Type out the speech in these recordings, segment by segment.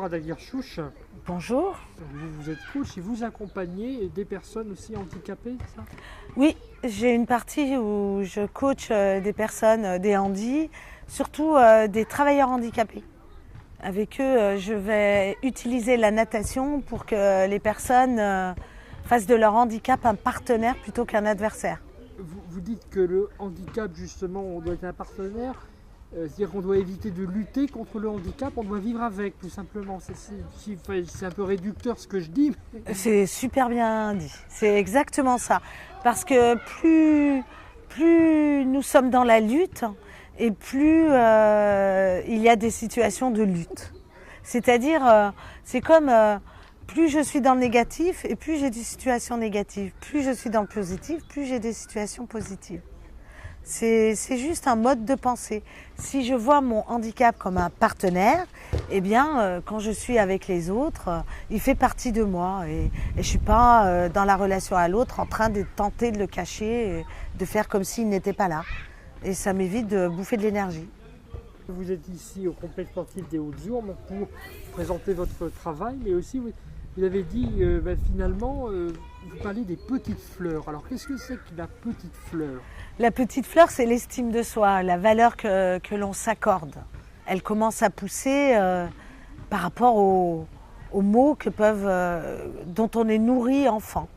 bonjour Adalia Chouch. Bonjour. Vous êtes coach et vous accompagnez des personnes aussi handicapées, c'est ça? Oui, j'ai une partie où je coach des personnes, des handis, surtout des travailleurs handicapés. Avec eux, je vais utiliser la natation pour que les personnes fassent de leur handicap un partenaire plutôt qu'un adversaire. Vous dites que le handicap, justement, on doit être un partenaire. C'est-à-dire qu'on doit éviter de lutter contre le handicap, on doit vivre avec, tout simplement. C'est un peu réducteur ce que je dis. C'est super bien dit, c'est exactement ça. Parce que plus nous sommes dans la lutte, et plus il y a des situations de lutte. C'est-à-dire, c'est comme plus je suis dans le négatif et plus j'ai des situations négatives. Plus je suis dans le positif, plus j'ai des situations positives. C'est juste un mode de pensée. Si je vois mon handicap comme un partenaire, eh bien, quand je suis avec les autres, il fait partie de moi. Et je ne suis pas dans la relation à l'autre en train de tenter de le cacher, et de faire comme s'il n'était pas là. Et ça m'évite de bouffer de l'énergie. Vous êtes ici au complexe sportif des Hautes-Ourmes pour présenter votre travail, mais aussi vous avez dit finalement, vous parlez des petites fleurs. Alors qu'est-ce que c'est que la petite fleur? La petite fleur, c'est l'estime de soi, la valeur que l'on s'accorde. Elle commence à pousser par rapport aux mots dont on est nourri enfant.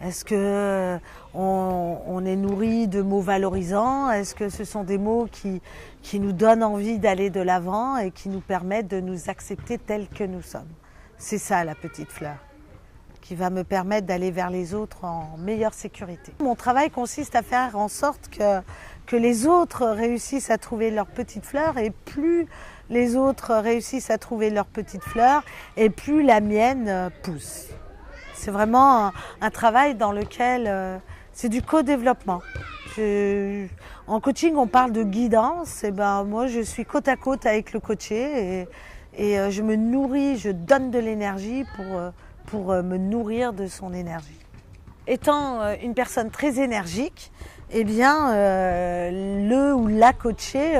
Est-ce que on est nourri de mots valorisants? Est-ce que ce sont des mots qui nous donnent envie d'aller de l'avant et qui nous permettent de nous accepter tels que nous sommes? C'est ça la petite fleur, qui va me permettre d'aller vers les autres en meilleure sécurité. Mon travail consiste à faire en sorte que les autres réussissent à trouver leur petite fleur, et plus les autres réussissent à trouver leur petite fleur, et plus la mienne pousse. C'est vraiment un travail dans lequel c'est du co-développement. En coaching, on parle de guidance. Et moi, je suis côte à côte avec le coaché et je me nourris, je donne de l'énergie pour me nourrir de son énergie. Étant une personne très énergique, eh bien, le ou la coachée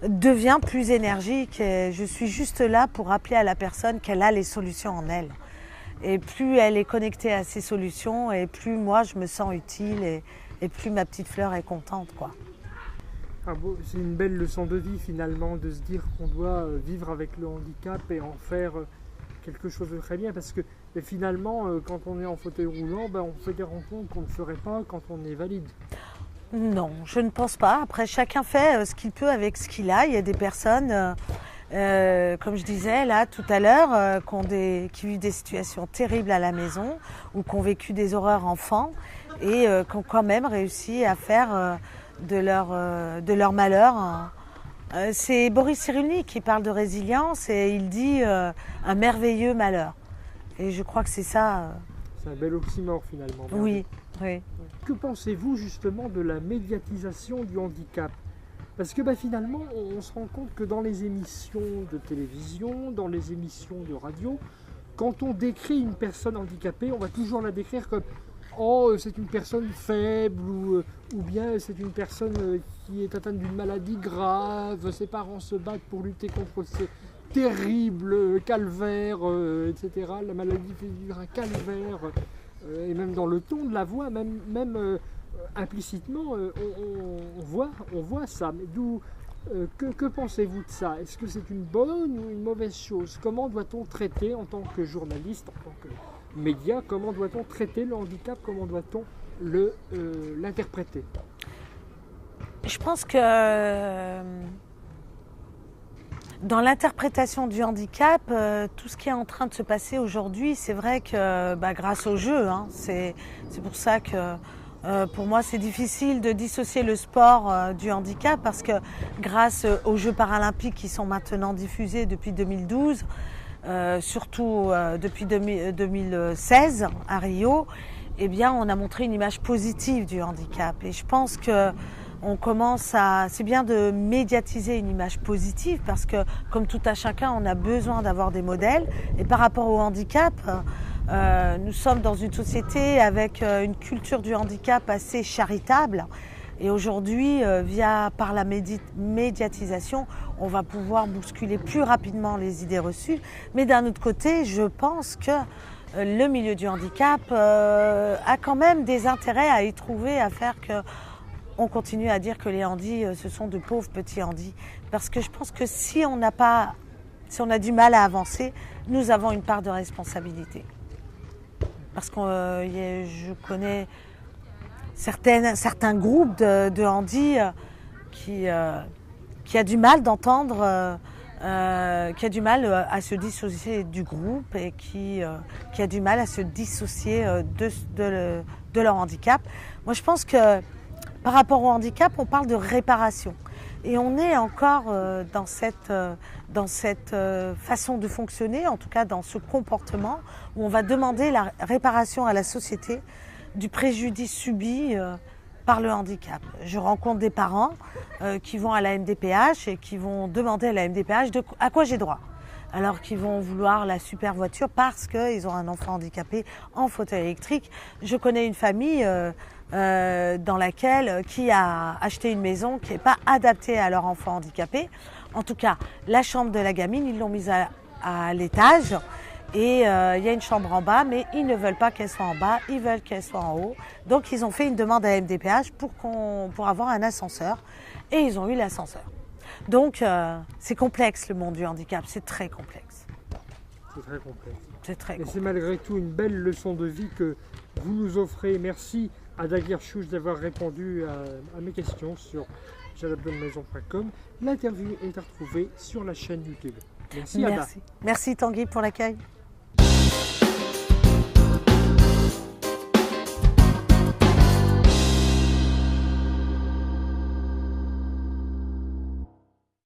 devient plus énergique. Et je suis juste là pour rappeler à la personne qu'elle a les solutions en elle. Et plus elle est connectée à ces solutions, et plus moi je me sens utile, et plus ma petite fleur est contente, quoi. C'est une belle leçon de vie finalement, de se dire qu'on doit vivre avec le handicap et en faire quelque chose de très bien, parce que finalement quand on est en fauteuil roulant, on fait des rencontres qu'on ne ferait pas quand on est valide. Non, je ne pense pas. Après, chacun fait ce qu'il peut avec ce qu'il a. Il y a des personnes, comme je disais là tout à l'heure, qui vivent des situations terribles à la maison, ou qui ont vécu des horreurs enfants, et qui ont quand même réussi à faire de leur malheur. C'est Boris Cyrulnik qui parle de résilience, et il dit un merveilleux malheur. Et je crois que c'est ça. C'est un bel oxymore finalement. Oui, oui. Que pensez-vous justement de la médiatisation du handicap? Parce que finalement, on se rend compte que dans les émissions de télévision, dans les émissions de radio, quand on décrit une personne handicapée, on va toujours la décrire comme « Oh, c'est une personne faible » ou bien « C'est une personne qui est atteinte d'une maladie grave, ses parents se battent pour lutter contre ces terribles calvaires, etc. La maladie fait vivre un calvaire. » Et même dans le ton de la voix, même implicitement, on voit ça. Mais que pensez-vous de ça? Est-ce que c'est une bonne ou une mauvaise chose? Comment doit-on traiter en tant que journaliste, en tant que média, comment doit-on traiter le handicap? Comment doit-on l'interpréter? Je pense que dans l'interprétation du handicap, tout ce qui est en train de se passer aujourd'hui, c'est vrai que grâce au jeu, c'est pour ça que pour moi c'est difficile de dissocier le sport du handicap, parce que grâce aux Jeux paralympiques qui sont maintenant diffusés depuis 2012, surtout depuis 2016 à Rio, eh bien on a montré une image positive du handicap, et je pense que c'est bien de médiatiser une image positive, parce que comme tout à chacun, on a besoin d'avoir des modèles. Et par rapport au handicap, nous sommes dans une société avec une culture du handicap assez charitable, Et aujourd'hui, par la médiatisation, on va pouvoir bousculer plus rapidement les idées reçues. Mais d'un autre côté, je pense que le milieu du handicap a quand même des intérêts à y trouver, à faire que on continue à dire que les handis, ce sont de pauvres petits handis. Parce que je pense que si on a du mal à avancer, nous avons une part de responsabilité. Parce que je connais certains groupes de handis qui a du mal d'entendre, qui a du mal à se dissocier du groupe et qui a du mal à se dissocier de leur handicap. Moi, je pense que par rapport au handicap, on parle de réparation. Et on est encore dans cette façon de fonctionner, en tout cas dans ce comportement, où on va demander la réparation à la société du préjudice subi par le handicap. Je rencontre des parents qui vont à la MDPH et qui vont demander à la MDPH à quoi j'ai droit. Alors qu'ils vont vouloir la super voiture parce qu'ils ont un enfant handicapé en fauteuil électrique. Je connais une famille qui a acheté une maison qui n'est pas adaptée à leur enfant handicapé. En tout cas, la chambre de la gamine, ils l'ont mise à l'étage. Et il y a une chambre en bas, mais ils ne veulent pas qu'elle soit en bas, ils veulent qu'elle soit en haut. Donc ils ont fait une demande à MDPH pour avoir un ascenseur, et ils ont eu l'ascenseur. Donc c'est complexe le monde du handicap, c'est très complexe. C'est très complexe. C'est très complexe. Et c'est malgré tout une belle leçon de vie que vous nous offrez. Merci à Daguerre Chouch d'avoir répondu à mes questions sur jalabdonmaison.com. L'interview est à retrouver sur la chaîne YouTube. Merci Ada. Merci Tanguy pour l'accueil.